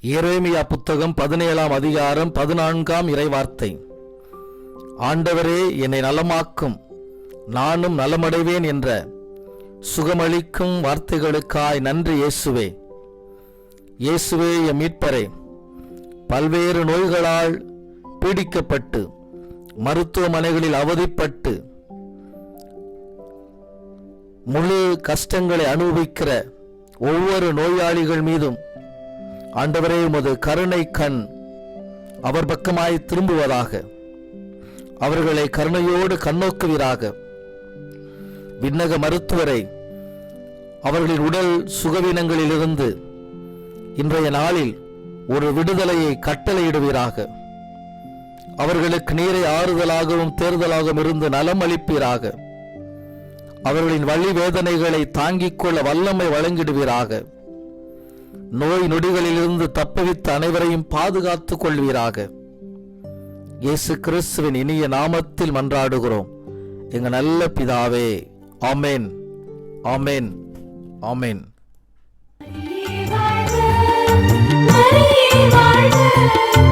எரேமியா புத்தகம் 17ஆம் அதிகாரம் 14ஆம் இறைவார்த்தை. ஆண்டவரே, என்னை நலமாக்கும், நானும் நலமடைவேன் என்ற சுகமளிக்கும் வார்த்தைகளுக்காய் நன்றி இயேசுவே. இயேசுவே எம் மீட்பரே, பல்வேறு நோய்களால் பீடிக்கப்பட்டு மருத்துவமனைகளில் அவதிப்பட்டு முழு கஷ்டங்களை அனுபவிக்கிற ஒவ்வொரு நோயாளிகள் மீதும் ஆண்டவரே உமது கருணை கண் அவர் பக்கமாய் திரும்புவதாக. அவர்களை கருணையோடு கண்ணோக்குவீராக. விண்ணக மருத்துவரை அவர்களின் உடல் சுகவீனங்களிலிருந்து இன்றைய நாளில் ஒரு விடுதலையை கட்டளையிடுவீராக. அவர்களுக்கு நீரை ஆறுதலாகவும் தேர்தலாகவும் இருந்து நலம் அளிப்பீராக. அவர்களின் வலி வேதனைகளை தாங்கிக் கொள்ள வல்லமை வழங்கிடுவீராக. நோய் நொடிகளிலிருந்து தப்புவித்த அனைவரையும் பாதுகாத்துக் கொள்வீராக. இயேசு கிறிஸ்துவின் இனிய நாமத்தில் மன்றாடுகிறோம் எங்கள் நல்ல பிதாவே. ஆமென், ஆமென், ஆமென். மரியே வாழ்க, மரியே வாழ்க.